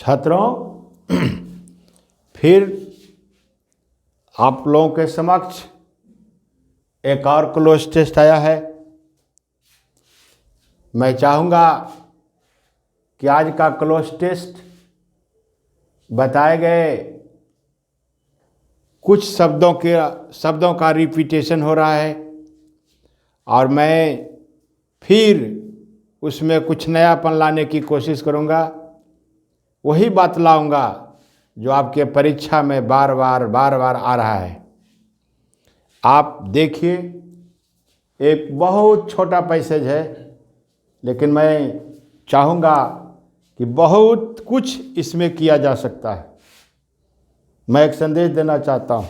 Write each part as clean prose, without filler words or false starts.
छात्रों, फिर आप लोगों के समक्ष एक और क्लोज टेस्ट आया है। मैं चाहूँगा कि आज का क्लोज टेस्ट बताए गए कुछ शब्दों का रिपीटेशन हो रहा है और मैं फिर उसमें कुछ नयापन लाने की कोशिश करूँगा। वही बात लाऊंगा जो आपके परीक्षा में बार बार आ रहा है। आप देखिए, एक बहुत छोटा पैसेज है, लेकिन मैं चाहूँगा कि बहुत कुछ इसमें किया जा सकता है। मैं एक संदेश देना चाहता हूँ।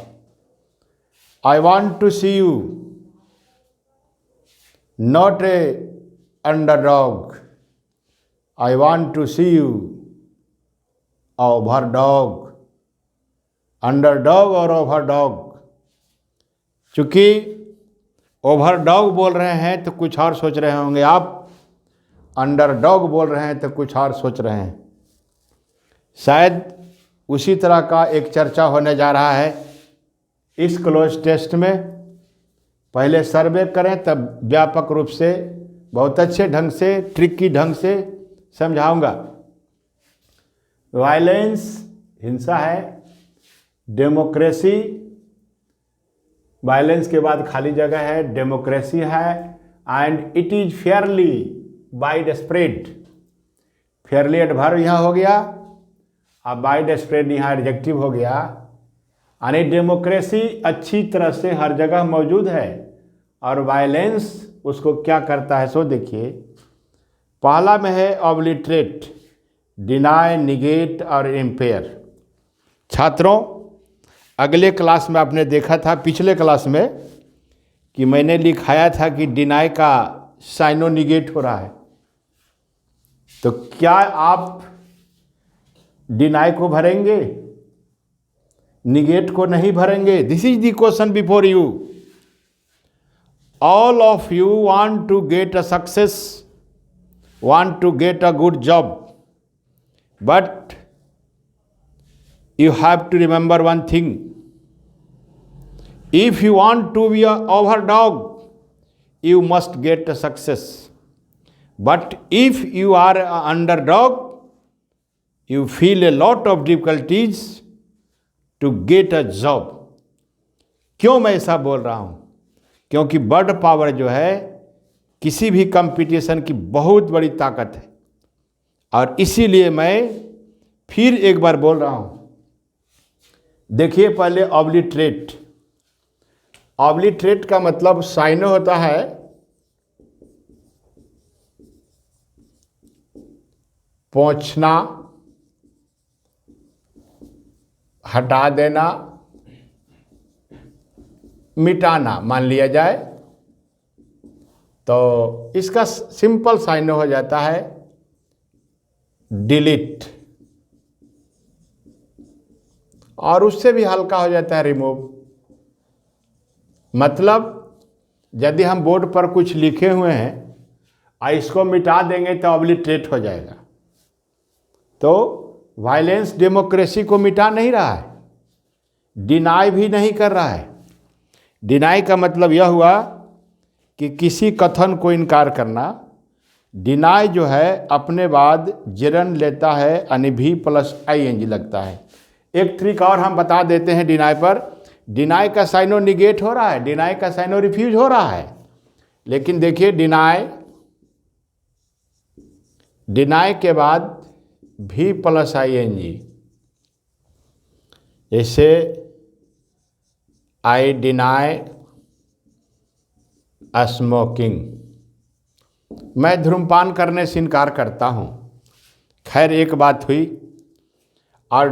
I want to see you not a underdog, I want to see you overdog. Underdog और ओवरडॉग, चूंकि ओवरडॉग बोल रहे हैं तो कुछ और सोच रहे होंगे आप, अंडरडॉग बोल रहे हैं तो कुछ और सोच रहे हैं। शायद उसी तरह का एक चर्चा होने जा रहा है इस क्लोज टेस्ट में। पहले सर्वे करें, तब व्यापक रूप से बहुत अच्छे ढंग से, ट्रिकी ढंग से समझाऊंगा। वायलेंस हिंसा है, डेमोक्रेसी, वायलेंस के बाद खाली जगह है, डेमोक्रेसी है, and it is fairly wide spread. Fairlie adverb यहाँ हो गया, अब वाइड स्प्रेड यहाँ एडजेक्टिव हो गया। यानी डेमोक्रेसी अच्छी तरह से हर जगह मौजूद है और वायलेंस उसको क्या करता है सो देखिए। पहला में है ऑब्लिटरेट, डिनाय, निगेट और इम्पेयर। छात्रों, अगले क्लास में आपने देखा था, पिछले क्लास में, कि मैंने लिखाया था कि डिनाय का साइनो निगेट हो रहा है। तो क्या आप डिनाय को भरेंगे, निगेट को नहीं भरेंगे? This is the question before you. All of you want to get a success, want to get a good job, but you have to remember one thing. If you want to be an overdog, you must get a success. But if you are an underdog, you feel a lot of difficulties to get a job. क्यों मैं ऐसा बोल रहा हूँ? क्योंकि word power जो है किसी भी कंपटीशन की बहुत बड़ी ताकत है, और इसीलिए मैं फिर एक बार बोल रहा हूं। देखिए, पहले ऑब्लिटरेट। ऑब्लिटरेट का मतलब साइनो होता है पोंछना, हटा देना, मिटाना मान लिया जाए, तो इसका सिंपल साइनो हो जाता है डिलीट, और उससे भी हल्का हो जाता है रिमूव। मतलब यदि हम बोर्ड पर कुछ लिखे हुए हैं और इसको मिटा देंगे तो ऑब्लिटरेट हो जाएगा। तो वायलेंस डेमोक्रेसी को मिटा नहीं रहा है, डिनाई भी नहीं कर रहा है। डिनाई का मतलब यह हुआ कि किसी कथन को इनकार करना। डिनाई जो है अपने बाद जिरन लेता है, यानी भी प्लस ING लगता है। एक ट्रिक और हम बता देते हैं डिनाई पर। डिनाई का साइनो निगेट हो रहा है, डिनाई का साइनो रिफ्यूज हो रहा है, लेकिन देखिए डिनाई के बाद भी प्लस ING, जैसे आई डिनाई स्मोकिंग, मैं धूम्रपान करने से इनकार करता हूँ। खैर, एक बात हुई। और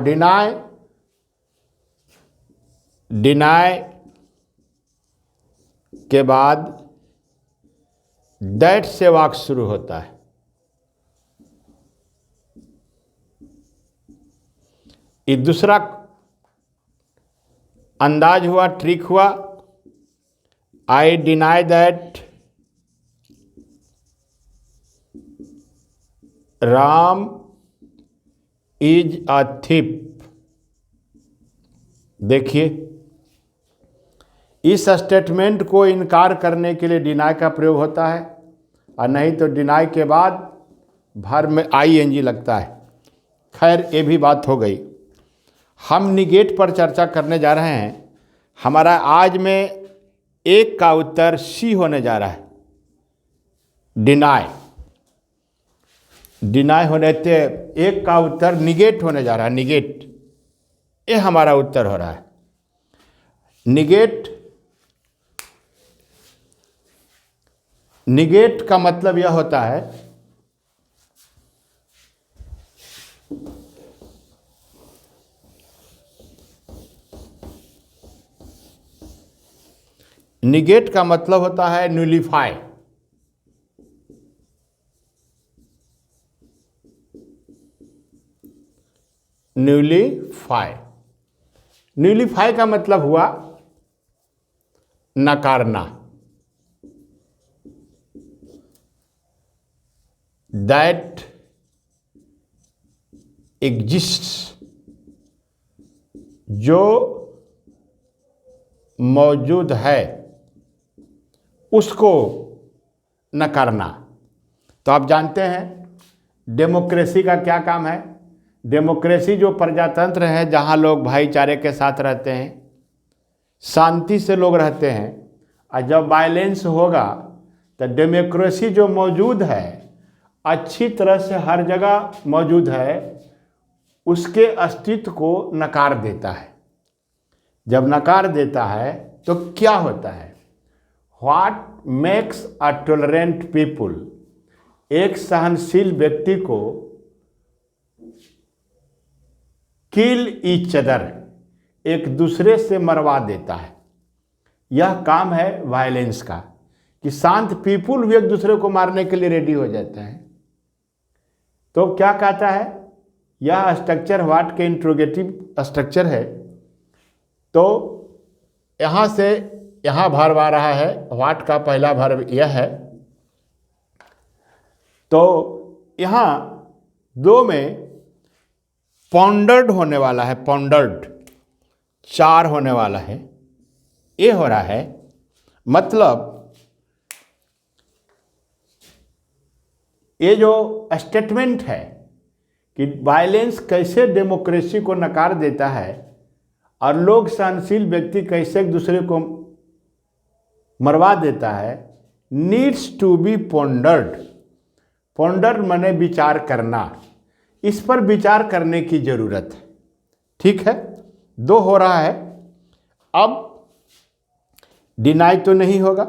डिनाई के बाद दैट से वाक्य शुरू होता है। ये दूसरा अंदाज हुआ, ट्रिक हुआ। I deny that Ram is a thief. देखिए, इस स्टेटमेंट को इनकार करने के लिए डिनाई का प्रयोग होता है, और नहीं तो डिनाई के बाद वर्ब में आईएनजी लगता है। खैर, ये भी बात हो गई। हम निगेट पर चर्चा करने जा रहे हैं। हमारा आज में एक का उत्तर सी होने जा रहा है, डिनाई। डिनाई होने से एक का उत्तर निगेट होने जा रहा है, निगेट। ये हमारा उत्तर हो रहा है। निगेट, निगेट का मतलब यह होता है निगेट का मतलब होता है न्यूलीफाई। न्यूलीफाई, न्यूलीफाई का मतलब हुआ नकारना। दैट एग्जिस्ट्स, जो मौजूद है उसको नकारना। तो आप जानते हैं डेमोक्रेसी का क्या काम है। डेमोक्रेसी जो प्रजातंत्र है, जहाँ लोग भाईचारे के साथ रहते हैं, शांति से लोग रहते हैं, और जब वायलेंस होगा तो डेमोक्रेसी जो मौजूद है, अच्छी तरह से हर जगह मौजूद है, उसके अस्तित्व को नकार देता है। जब नकार देता है तो क्या होता है? What makes a tolerant people, एक सहनशील व्यक्ति को किल ईच अदर, एक दूसरे से मरवा देता है। यह काम है वायलेंस का, कि शांत पीपुल भी एक दूसरे को मारने के लिए रेडी हो जाते हैं। तो क्या कहता है यह स्ट्रक्चर? व्हाट के इंट्रोगेटिव स्ट्रक्चर है। तो यहाँ से यहाँ वर्ब आ रहा है, व्हाट का पहला वर्ब यह है। तो यहाँ दो में पॉन्डर्ड होने वाला है, पॉन्डर्ड 4 होने वाला है, ये हो रहा है। मतलब ये जो स्टेटमेंट है कि वायलेंस कैसे डेमोक्रेसी को नकार देता है और लोग सहनशील व्यक्ति कैसे एक दूसरे को मरवा देता है, needs to be pondered. Ponder माने विचार करना, इस पर विचार करने की जरूरत है। ठीक है, 2 हो रहा है। अब डिनाई तो नहीं होगा,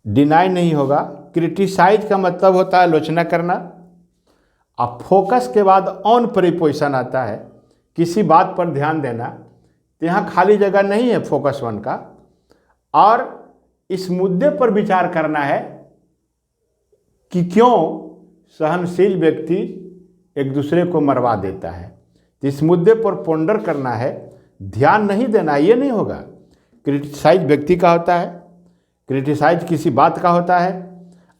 डिनाई नहीं होगा। क्रिटिसाइज का मतलब होता है आलोचना करना। अब फोकस के बाद ऑन प्रीपोजिशन आता है, किसी बात पर ध्यान देना। तो यहाँ खाली जगह नहीं है फोकस 1 का, और इस मुद्दे पर विचार करना है कि क्यों सहनशील व्यक्ति एक दूसरे को मरवा देता है। तो इस मुद्दे पर पोंडर करना है, ध्यान नहीं देना, ये नहीं होगा। क्रिटिसाइज व्यक्ति का होता है, क्रिटिसाइज किसी बात का होता है,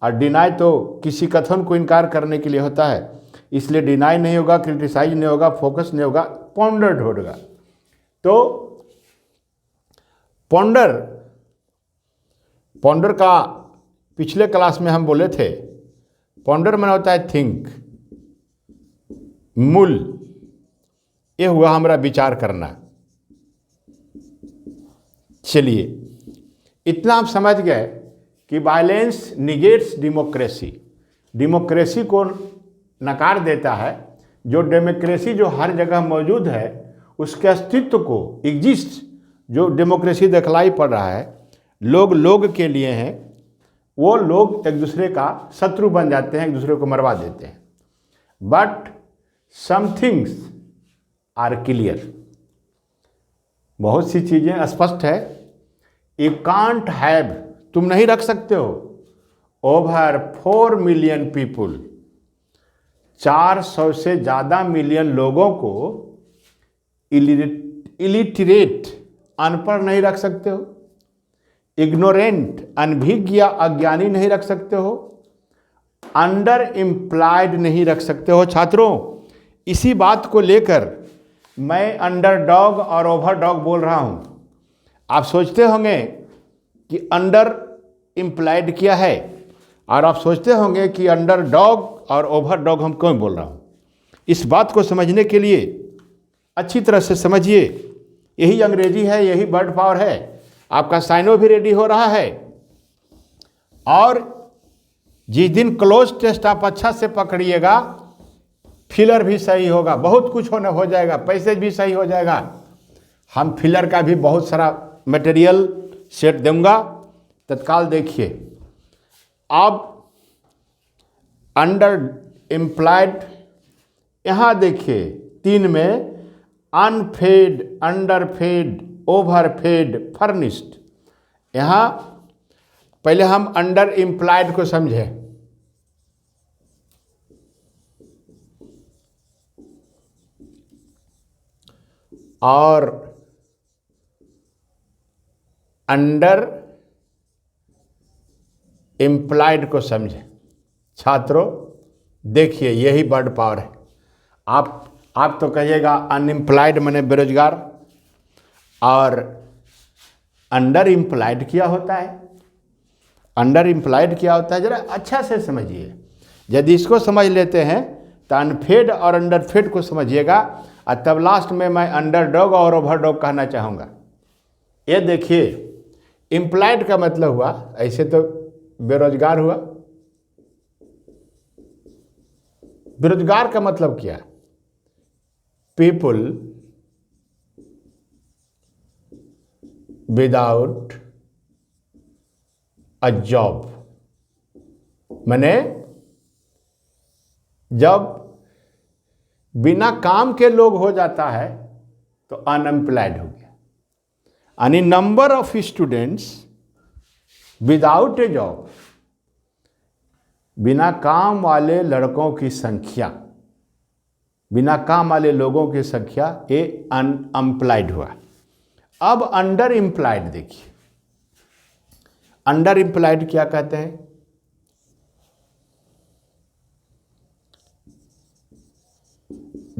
और डिनाई तो किसी कथन को इनकार करने के लिए होता है। इसलिए डिनाई नहीं होगा, क्रिटिसाइज नहीं होगा, फोकस नहीं होगा, पॉन्डर्ड होगा। तो पॉन्डर, पॉन्डर का पिछले क्लास में हम बोले थे, पॉन्डर माना होता है थिंक, मूल। ये हुआ हमारा विचार करना। चलिए, इतना आप समझ गए कि वायलेंस निगेट्स डेमोक्रेसी, डेमोक्रेसी को नकार देता है। जो डेमोक्रेसी जो हर जगह मौजूद है, उसके अस्तित्व को, एग्जिस्ट, जो डेमोक्रेसी दिखलाई पड़ रहा है, लोग लोग के लिए हैं, वो लोग एक दूसरे का शत्रु बन जाते हैं, एक दूसरे को मरवा देते हैं। But some things are clear, बहुत सी चीज़ें स्पष्ट है। यू कांट हैव, तुम नहीं रख सकते हो ओवर 4 मिलियन पीपुल, 400 से ज़्यादा मिलियन लोगों को इलिटरेट, अनपढ़ नहीं रख सकते हो। इग्नोरेंट, अनभिज्ञ या अज्ञानी नहीं रख सकते हो। अंडर एम्प्लॉयड नहीं रख सकते हो। छात्रों, इसी बात को लेकर मैं अंडरडॉग और ओवरडॉग बोल रहा हूँ। आप सोचते होंगे कि अंडर इम्प्लाइड क्या है, और आप सोचते होंगे कि अंडरडॉग और ओवरडॉग हम क्यों बोल रहा हूँ। इस बात को समझने के लिए अच्छी तरह से समझिए। यही अंग्रेजी है, यही वर्ड पावर है। आपका साइनो भी रेडी हो रहा है, और जिस दिन क्लोज टेस्ट आप अच्छा से पकड़िएगा, फिलर भी सही होगा, बहुत कुछ हो जाएगा, पैसेज भी सही हो जाएगा। हम फिलर का भी बहुत सारा मटेरियल सेट दूंगा, तत्काल देखिए। अब अंडर इम्प्लाइड, यहाँ देखिए 3 में अनफेड, अंडरफेड, ओवरफेड, फर्निश्ड। यहाँ पहले हम अंडर इम्प्लाइड को समझें। और अंडर इम्प्लाइड को समझें। छात्रों देखिए, यही वर्ड पावर है। आप तो कहिएगा अनएम्प्लॉयड माने बेरोजगार, और अंडर इम्प्लॉयड क्या होता है? अंडर इम्प्लॉयड क्या होता है, जरा अच्छा से समझिए। यदि इसको समझ लेते हैं तो अनफेड और अंडरफेड को समझिएगा, और तब लास्ट में मैं अंडरडॉग और ओवरडॉग कहना चाहूँगा। ये देखिए, इम्प्लॉयड का मतलब हुआ, ऐसे तो बेरोजगार हुआ। बेरोजगार का मतलब क्या? पीपल विदाउट अ जॉब, माने जब बिना काम के लोग हो जाता है तो अनएम्प्लॉयड हो गया। यानी number of students without A job, बिना काम वाले लड़कों की संख्या, बिना काम वाले लोगों की संख्या, ये अनएम्प्लॉयड हुआ। अब अंडर एम्प्लॉयड देखिए, अंडर एम्प्लॉयड क्या कहते हैं?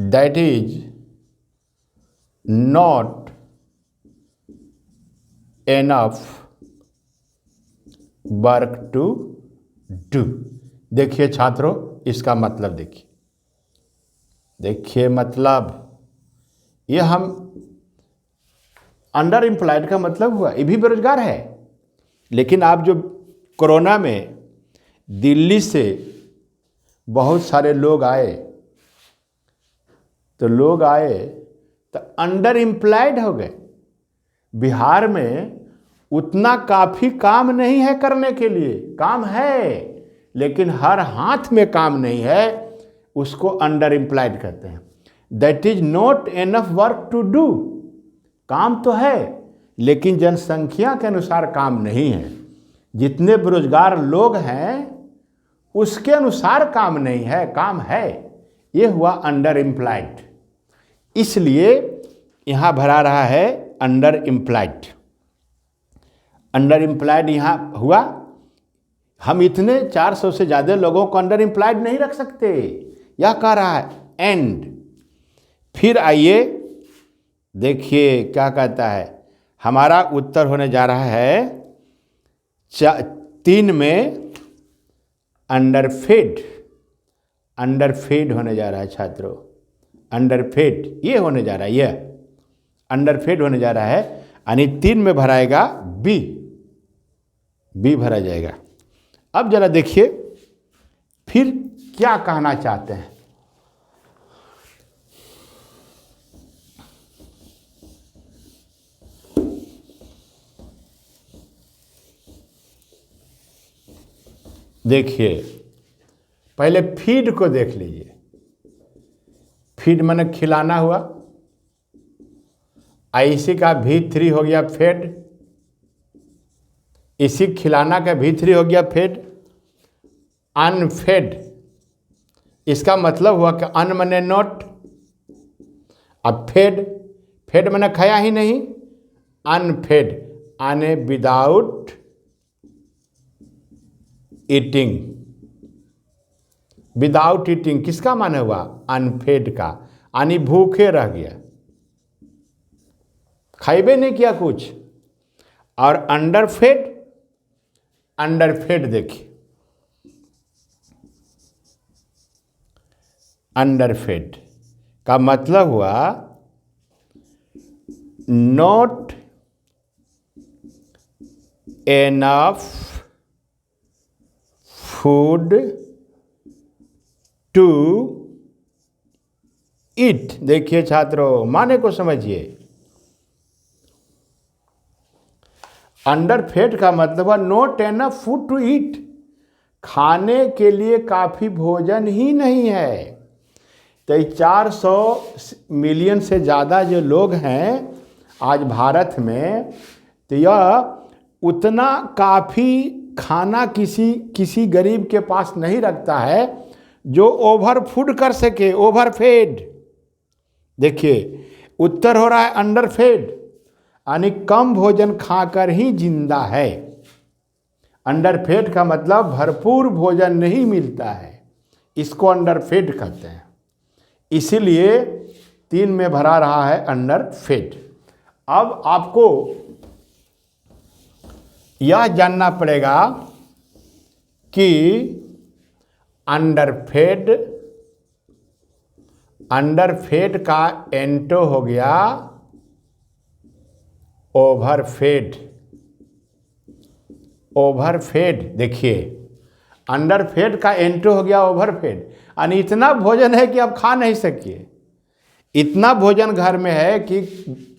That is not enough work to do. देखिए छात्रों, इसका मतलब देखिए मतलब, ये हम अंडर एम्प्लॉयड का मतलब हुआ, ये भी बेरोजगार है। लेकिन आप जो कोरोना में दिल्ली से बहुत सारे लोग आए, तो अंडर एम्प्लॉयड हो गए। बिहार में उतना काफ़ी काम नहीं है करने के लिए, काम है लेकिन हर हाथ में काम नहीं है, उसको अंडर एम्प्लॉयड कहते हैं। That is not enough work to do. काम तो है लेकिन जनसंख्या के अनुसार काम नहीं है। जितने बेरोजगार लोग हैं उसके अनुसार काम नहीं है, काम है। ये हुआ अंडर एम्प्लॉयड। इसलिए यहाँ भरा रहा है अंडर एम्प्लॉयड। अंडर एम्प्लॉयड यहाँ हुआ। हम इतने 400 से ज़्यादा लोगों को अंडर एम्प्लॉयड नहीं रख सकते, यह कह रहा है एंड। फिर आइए देखिए क्या कहता है। हमारा उत्तर होने जा रहा है 3 में अंडरफेड। अंडरफेड होने जा रहा है छात्रों, अंडरफेड ये होने जा रहा है, यह अंडरफेड होने जा रहा है। यानी 3 में भराएगा बी भरा जाएगा। अब जरा देखिए फिर क्या कहना चाहते हैं। देखिए पहले फीड को देख लीजिए। फीड माने खिलाना हुआ, इसी का V3 हो गया फेड, इसी खिलाना का V3 हो गया फेड। अनफेड, इसका मतलब हुआ कि अन माने नॉट, अब फेड माने खाया ही नहीं, अनफेड आने विदाउट ईटिंग, विदाउट ईटिंग किसका माने हुआ? अनफेड का, यानी भूखे रह गया, खाइबे नहीं किया कुछ। और अंडरफेड, अंडरफेड देखिए, अंडरफेड का मतलब हुआ not enough food to eat. देखिए छात्रों, माने को समझिए। अंडरफेड का मतलब है not enough food to eat, खाने के लिए काफी भोजन ही नहीं है। तो 400 मिलियन से ज़्यादा जो लोग हैं आज भारत में, तो यह उतना काफ़ी खाना किसी गरीब के पास नहीं रखता है जो ओवर फूड कर सके, ओवरफेड। देखिए उत्तर हो रहा है अंडरफेड, यानी कम भोजन खाकर ही जिंदा है। अंडरफेड का मतलब भरपूर भोजन नहीं मिलता है, इसको अंडरफेड कहते हैं। इसीलिए 3 में भरा रहा है अंडरफेड। अब आपको यह जानना पड़ेगा कि अंडरफेड का एंटो हो गया ओवरफेड। ओवरफेड देखिए, अंडरफेड का एंटो हो गया ओवरफेड, यानी इतना भोजन है कि आप खा नहीं सकिए। इतना भोजन घर में है कि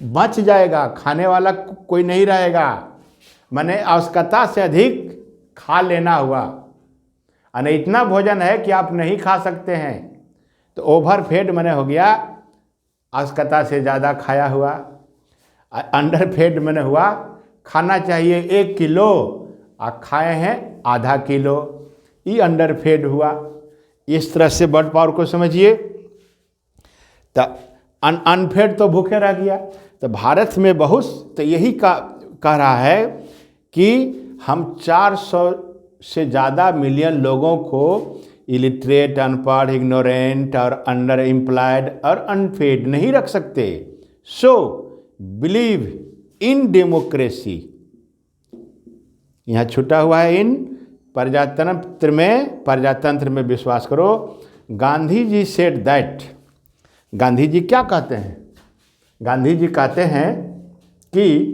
बच जाएगा, खाने वाला कोई नहीं रहेगा, माने आवश्यकता से अधिक खा लेना हुआ। यानी इतना भोजन है कि आप नहीं खा सकते हैं, तो ओवरफेड माने हो गया आवश्यकता से ज़्यादा खाया हुआ। अंडरफेड माने हुआ खाना चाहिए 1 किलो और खाए हैं आधा किलो, ये अंडरफेड हुआ। इस तरह से वर्ड पावर को समझिए। तो अनफेड तो भूखे रह गया। तो भारत में बहुत तो यही कह रहा है कि हम 400 से ज़्यादा मिलियन लोगों को इलिटरेट, अनपढ़, इग्नोरेंट और अंडर एम्प्लॉयड और अनफेड नहीं रख सकते। सो बिलीव इन डेमोक्रेसी, यहाँ छुटा हुआ है इन प्रजातंत्र में विश्वास करो। गांधी जी सेड दैट, गांधी जी क्या कहते हैं? गांधी जी कहते हैं कि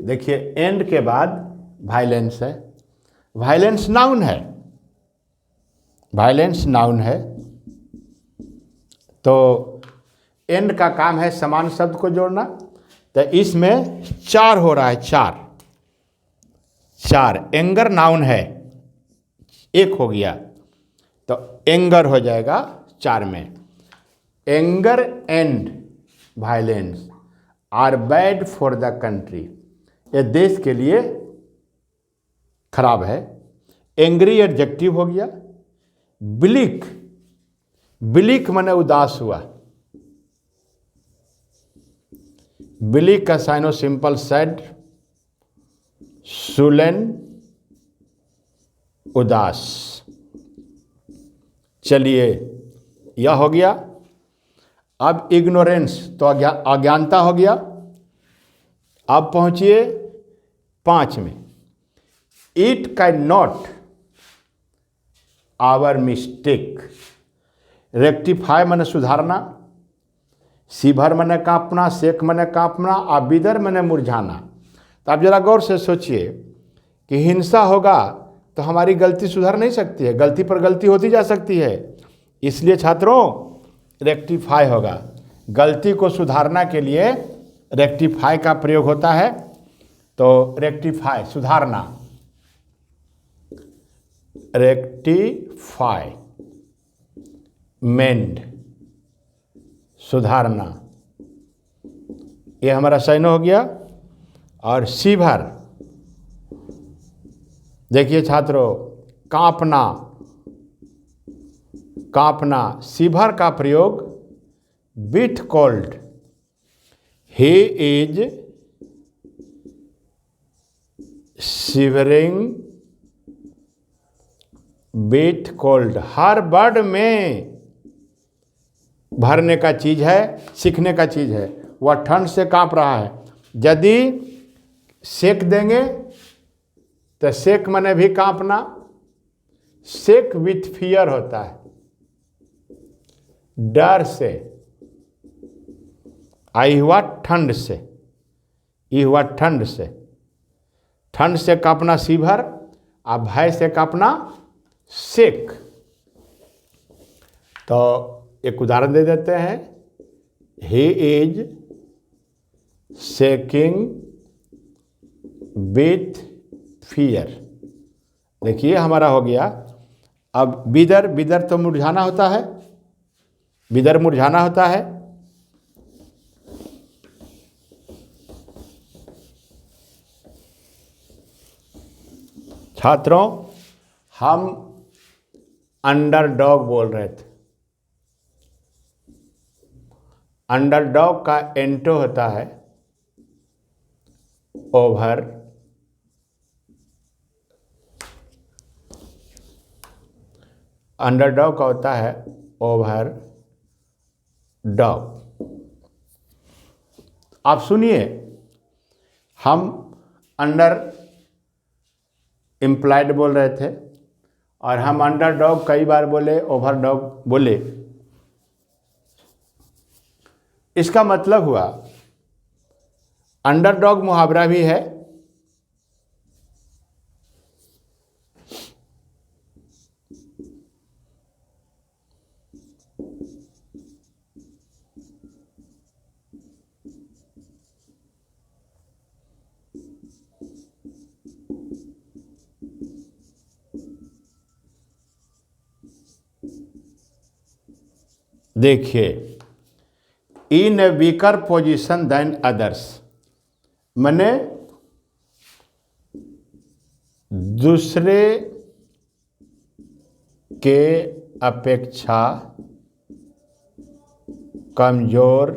देखिए एंड के बाद वायलेंस है, वायलेंस नाउन है, वायलेंस नाउन है, तो एंड का काम है समान शब्द को जोड़ना। तो इसमें 4 हो रहा है, 4 एंगर नाउन है, 1 हो गया तो एंगर हो जाएगा 4 में। Anger and violence are bad for the country, ये देश के लिए खराब है। एंग्री एडजेक्टिव हो गया। ब्लिक, ब्लिक माने उदास हुआ, ब्लिक का साइनो सिंपल सैड, सुलेन उदास। चलिए यह हो गया। अब इग्नोरेंस तो अज्ञानता हो गया। अब पहुंचिए 5 में। It can not our mistake, rectify माने सुधारना, सीभर माने कांपना, सेक माने कांपना, आबिदर माने मुरझाना। तो आप जरा गौर से सोचिए कि हिंसा होगा तो हमारी गलती सुधर नहीं सकती है, गलती पर गलती होती जा सकती है। इसलिए छात्रों रेक्टिफाई होगा, गलती को सुधारना के लिए रेक्टिफाई का प्रयोग होता है। तो रेक्टिफाई सुधारना, रेक्टिफाई, मेंड सुधारना, ये हमारा साइनो हो गया। और सीभर देखिए छात्रों, कांपना, कांपना, सीभर का प्रयोग with cold, he is shivering with cold. हर वर्ड में भरने का चीज है, सीखने का चीज है। वह ठंड से कांप रहा है। यदि सेक देंगे तो सेक मने भी कांपना, सेक विथ फियर होता है, डर से। आई हुआ ठंड से, ये हुआ ठंड से। ठंड से कांपना सीभर, और भय से कांपना सेक। तो एक उदाहरण दे देते हैं। He is shaking with fear. देखिए हमारा हो गया। अब बिदर, बिदर तो मुरझाना होता है, बिदर मुरझाना होता है। छात्रों, हम अंडरडॉग बोल रहे थे। अंडरडॉग का एंटो होता है ओवर। अंडरडॉग का होता है ओवर डॉग। आप सुनिए, हम अंडर इम्प्लाइड बोल रहे थे और हम अंडरडॉग कई बार बोले, ओवरडॉग बोले। इसका मतलब हुआ अंडरडॉग मुहावरा भी है, देखिए, इन ए वीकर पोजिशन देन अदर्स, मने दूसरे के अपेक्षा कमजोर,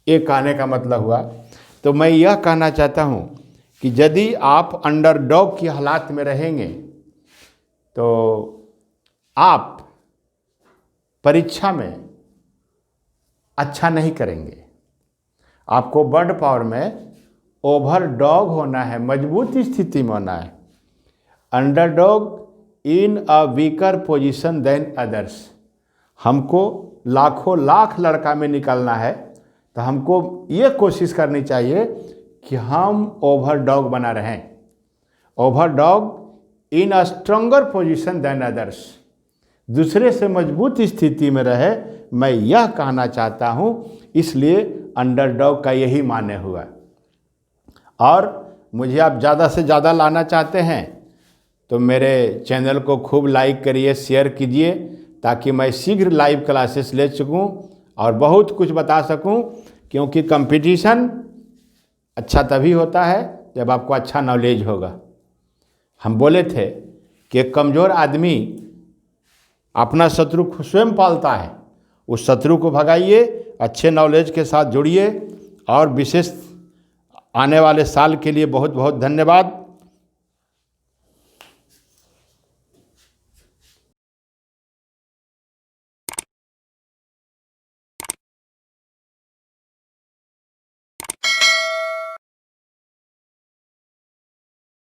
ये कहने का मतलब हुआ। तो मैं यह कहना चाहता हूँ कि यदि आप अंडरडॉग की हालात में रहेंगे तो आप परीक्षा में अच्छा नहीं करेंगे। आपको वर्ड पावर में ओवरडॉग होना है, मजबूत स्थिति में होना है। Underdog in a weaker position than others. हमको लाखों लाख लड़का में निकलना है तो हमको ये कोशिश करनी चाहिए कि हम ओवरडॉग बना रहें। Overdog in a stronger position than others, दूसरे से मजबूत स्थिति में रहे, मैं यह कहना चाहता हूँ। इसलिए अंडरडॉग का यही माने हुआ। और मुझे आप ज़्यादा से ज़्यादा लाना चाहते हैं तो मेरे चैनल को खूब लाइक करिए, शेयर कीजिए, ताकि मैं शीघ्र लाइव क्लासेस ले सकूँ और बहुत कुछ बता सकूँ। क्योंकि कंपटीशन अच्छा तभी होता है जब आपको अच्छा नॉलेज होगा। हम बोले थे कि एक कमज़ोर आदमी अपना शत्रु स्वयं पालता है। उस शत्रु को भगाइए, अच्छे नॉलेज के साथ जुड़िए। और विशेष आने वाले साल के लिए बहुत बहुत धन्यवाद।